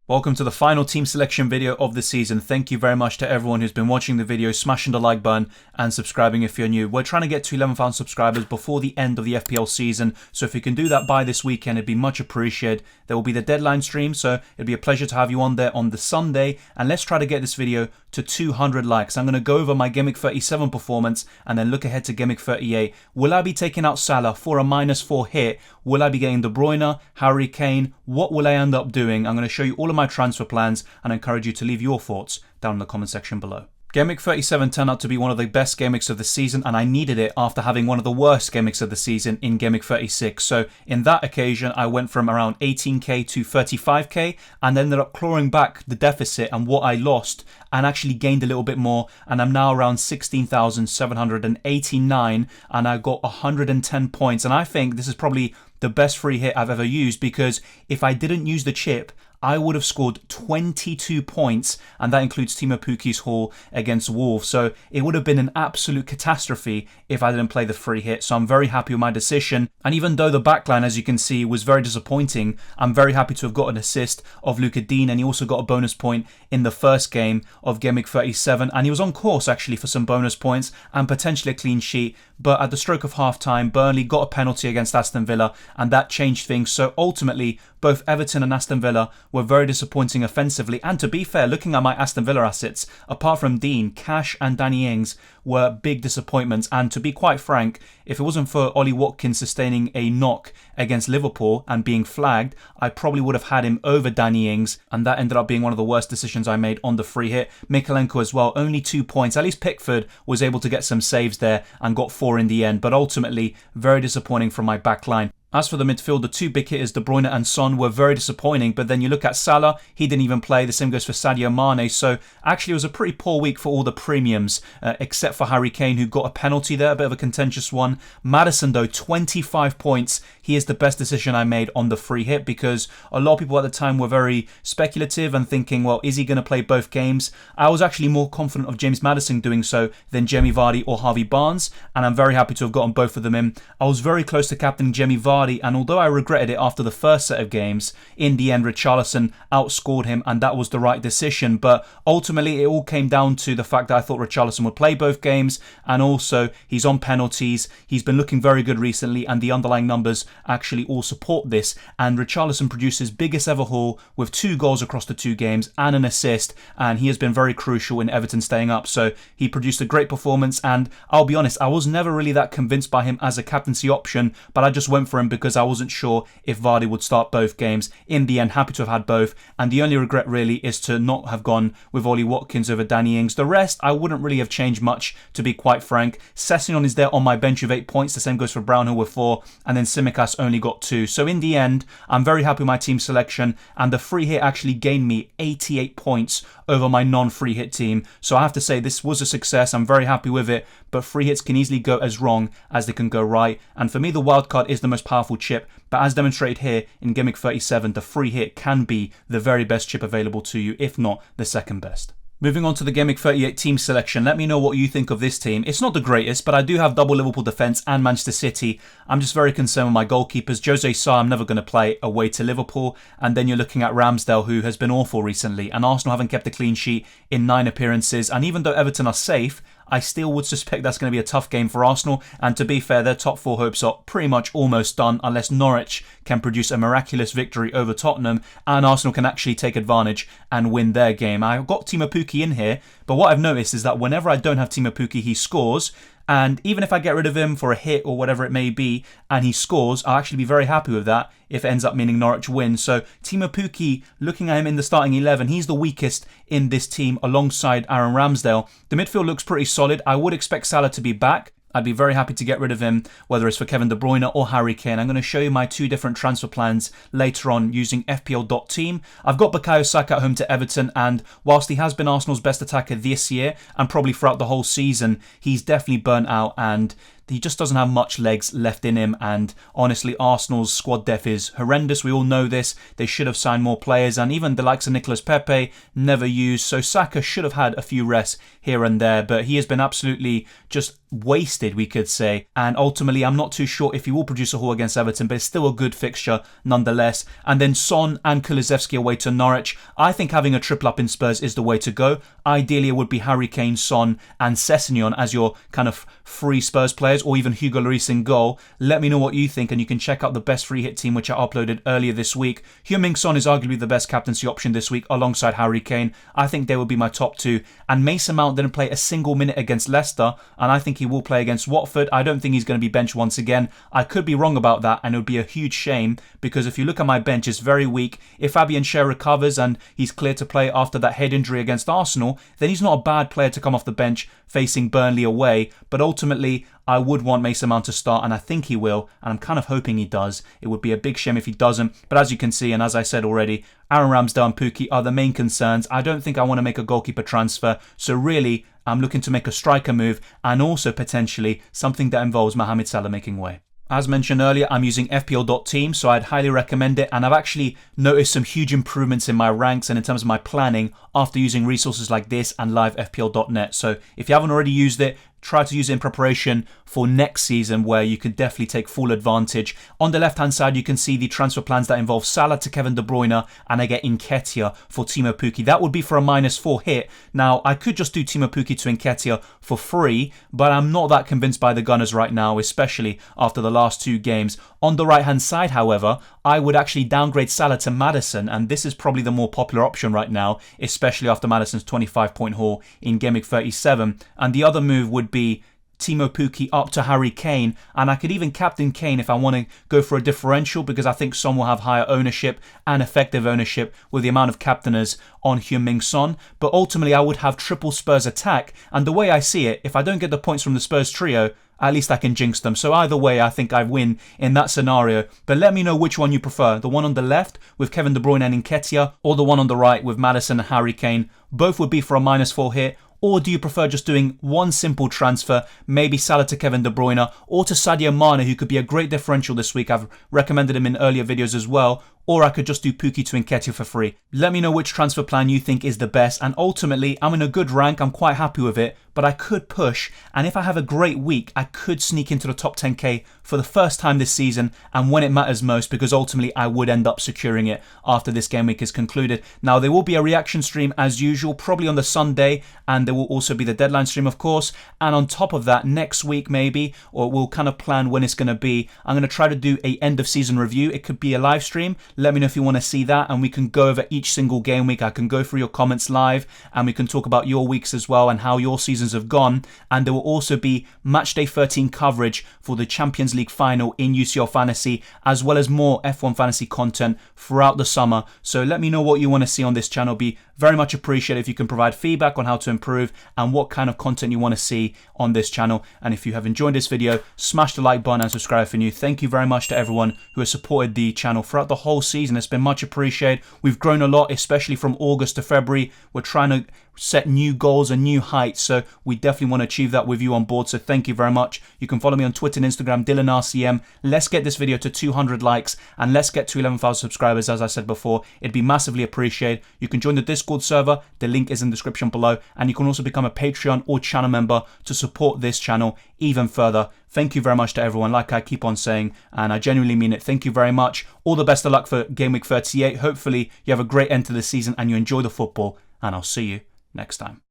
Welcome to the final team selection video of the season. Thank you very much to everyone who's been watching the video, smashing the like button and subscribing if you're new. We're trying to get to 11,000 subscribers before the end of the FPL season, so if you can do that by this weekend, it'd be much appreciated. There will be the deadline stream, so it'd be a pleasure to have you on there on the Sunday, and let's try to get this video to 200 likes. I'm going to go over my Gameweek 37 performance and then look ahead to Gameweek 38. Will I be taking out Salah for a -4 hit? Will I be getting De Bruyne, Harry Kane? What will I end up doing? I'm going to show you all of my transfer plans and encourage you to leave your thoughts down in the comment section below. Gameweek 37 turned out to be one of the best gameweeks of the season, and I needed it after having one of the worst gameweeks of the season in Gameweek 36. So in that occasion, I went from around 18k to 35k and ended up clawing back the deficit and what I lost and actually gained a little bit more, and I'm now around 16,789 and I got 110 points. And I think this is probably the best free hit I've ever used, because if I didn't use the chip, I would have scored 22 points, and that includes Timo Pukki's haul against Wolves. So it would have been an absolute catastrophe if I didn't play the free hit. So I'm very happy with my decision. And even though the backline, as you can see, was very disappointing, I'm very happy to have got an assist of Luca Dean, and he also got a bonus point in the first game of Gameweek 37. And he was on course actually for some bonus points and potentially a clean sheet. But at the stroke of half time, Burnley got a penalty against Aston Villa, and that changed things. So ultimately, both Everton and Aston Villa were very disappointing offensively. And to be fair, looking at my Aston Villa assets, apart from Dean, Cash and Danny Ings were big disappointments. And to be quite frank, if it wasn't for Ollie Watkins sustaining a knock against Liverpool and being flagged, I probably would have had him over Danny Ings, and that ended up being one of the worst decisions I made on the free hit. Mykolenko as well, only 2 points. At least Pickford was able to get some saves there and got 4 in the end, but ultimately very disappointing from my back line. As for the midfield, the two big hitters, De Bruyne and Son, were very disappointing. But then you look at Salah, he didn't even play. The same goes for Sadio Mane. So actually it was a pretty poor week for all the premiums, except for Harry Kane, who got a penalty there, a bit of a contentious one. Maddison, though, 25 points. He is the best decision I made on the free hit, because a lot of people at the time were very speculative and thinking, well, is he going to play both games? I was actually more confident of James Maddison doing so than Jamie Vardy or Harvey Barnes, and I'm very happy to have gotten both of them in. I was very close to captaining Jamie Vardy, and although I regretted it after the first set of games, in the end Richarlison outscored him, and that was the right decision. But ultimately it all came down to the fact that I thought Richarlison would play both games, and also he's on penalties. He's been looking very good recently, and the underlying numbers actually all support this. And Richarlison produced his biggest ever haul with 2 goals across the 2 games and an assist, and he has been very crucial in Everton staying up. So he produced a great performance, and I'll be honest, I was never really that convinced by him as a captaincy option, but I just went for him because I wasn't sure if Vardy would start both games. In the end, happy to have had both, and the only regret really is to not have gone with Ollie Watkins over Danny Ings. The rest, I wouldn't really have changed much, to be quite frank. Sessegnon is there on my bench with 8 points, the same goes for Brownhill with 4, and then Tsimikas only got 2. So in the end, I'm very happy with my team selection, and the free hit actually gained me 88 points over my non-free hit team. So I have to say this was a success. I'm very happy with it, but free hits can easily go as wrong as they can go right. And for me, the wildcard is the most powerful chip, but as demonstrated here in Gameweek 37, the free hit can be the very best chip available to you, if not the second best. Moving on to the Gameweek 38 team selection, let me know what you think of this team. It's not the greatest, but I do have double Liverpool defence and Manchester City. I'm just very concerned with my goalkeepers. Jose Sa, I'm never going to play away to Liverpool. And then you're looking at Ramsdale, who has been awful recently. And Arsenal haven't kept a clean sheet in 9 appearances. And even though Everton are safe, I still would suspect that's going to be a tough game for Arsenal. And to be fair, their top 4 hopes are pretty much almost done, unless Norwich can produce a miraculous victory over Tottenham and Arsenal can actually take advantage and win their game. I've got Timo Pukki in here, but what I've noticed is that whenever I don't have Timo Pukki, he scores. And even if I get rid of him for a hit or whatever it may be, and he scores, I'll actually be very happy with that if it ends up meaning Norwich win. So Timo Pukki, looking at him in the starting 11, he's the weakest in this team alongside Aaron Ramsdale. The midfield looks pretty solid. I would expect Salah to be back. I'd be very happy to get rid of him, whether it's for Kevin De Bruyne or Harry Kane. I'm going to show you my 2 different transfer plans later on using FPL.team. I've got Bukayo Saka at home to Everton, and whilst he has been Arsenal's best attacker this year and probably throughout the whole season, he's definitely burnt out, and he just doesn't have much legs left in him, and honestly Arsenal's squad depth is horrendous. We all know this. They should have signed more players, and even the likes of Nicolas Pepe never used, so Saka should have had a few rests here and there, but he has been absolutely just wasted, we could say, and ultimately I'm not too sure if he will produce a haul against Everton, but it's still a good fixture nonetheless. And then Son and Kulusevski away to Norwich. I think having a triple up in Spurs is the way to go. Ideally it would be Harry Kane, Son and Sessegnon as your kind of free Spurs players, or even Hugo Lloris in goal. Let me know what you think, and you can check out the best free hit team which I uploaded earlier this week. Heung-min Son is arguably the best captaincy option this week alongside Harry Kane. I think they would be my top two, and Mason Mount didn't play a single minute against Leicester, and I think he will play against Watford. I don't think he's going to be benched once again. I could be wrong about that, and it would be a huge shame, because if you look at my bench, it's very weak. If Fabian Schär recovers and he's clear to play after that head injury against Arsenal, then he's not a bad player to come off the bench facing Burnley away. But ultimately, I would want Mason Mount to start, and I think he will, and I'm kind of hoping he does. It would be a big shame if he doesn't, but as you can see, and as I said already, Aaron Ramsdale and Pukki are the main concerns. I don't think I want to make a goalkeeper transfer, so really, I'm looking to make a striker move, and also potentially something that involves Mohamed Salah making way. As mentioned earlier, I'm using FPL.team, so I'd highly recommend it, and I've actually noticed some huge improvements in my ranks and in terms of my planning after using resources like this and livefpl.net. So if you haven't already used it, try to use it in preparation for next season, where you could definitely take full advantage. On the left hand side, you can see the transfer plans that involve Salah to Kevin De Bruyne, and I get Nketiah for Timo Pukki. That would be for a -4 hit. Now, I could just do Timo Pukki to Nketiah for free, but I'm not that convinced by the Gunners right now, especially after the last two games. On the right hand side, however, I would actually downgrade Salah to Maddison, and this is probably the more popular option right now, especially after Maddison's 25-point haul in Gameweek 37. And the other move would be Timo Pukki up to Harry Kane, and I could even captain Kane if I want to go for a differential, because I think Son will have higher ownership and effective ownership with the amount of captainers on Heung-min Son. But ultimately I would have triple Spurs attack, and the way I see it, if I don't get the points from the Spurs trio, at least I can jinx them. So either way, I think I win in that scenario. But let me know which one you prefer. The one on the left with Kevin De Bruyne and Nketiah, or the one on the right with Maddison and Harry Kane. Both would be for a -4 hit. Or do you prefer just doing one simple transfer, maybe Salah to Kevin De Bruyne, or to Sadio Mane, who could be a great differential this week? I've recommended him in earlier videos as well. Or I could just do Pukki to Nketiah for free. Let me know which transfer plan you think is the best, and ultimately I'm in a good rank, I'm quite happy with it, but I could push, and if I have a great week, I could sneak into the top 10k for the first time this season, and when it matters most, because ultimately I would end up securing it after this game week is concluded. Now, there will be a reaction stream as usual, probably on the Sunday, and there will also be the deadline stream, of course, and on top of that, next week maybe, or we'll kind of plan when it's going to be, I'm going to try to do a end of season review. It could be a live stream. Let me know if you want to see that, and we can go over each single game week. I can go through your comments live, and we can talk about your weeks as well and how your seasons have gone. And there will also be matchday 13 coverage for the Champions League final in UCL Fantasy, as well as more F1 Fantasy content throughout the summer. So let me know what you want to see on this channel. Be very much appreciated if you can provide feedback on how to improve and what kind of content you want to see on this channel. And if you have enjoyed this video, smash the like button and subscribe if you're new. Thank you very much to everyone who has supported the channel throughout the whole season. It's been much appreciated. We've grown a lot, especially from August to February. We're trying to set new goals and new heights, so we definitely want to achieve that with you on board, so thank you very much. You can follow me on Twitter and Instagram, DylanRCM. Let's get this video to 200 likes, and let's get to 11,000 subscribers, as I said before. It'd be massively appreciated. You can join the Discord server, the link is in the description below, and you can also become a Patreon or channel member to support this channel even further. Thank you very much to everyone, like I keep on saying, and I genuinely mean it. Thank you very much. All the best of luck for Game Week 38. Hopefully you have a great end to the season and you enjoy the football, and I'll see you next time.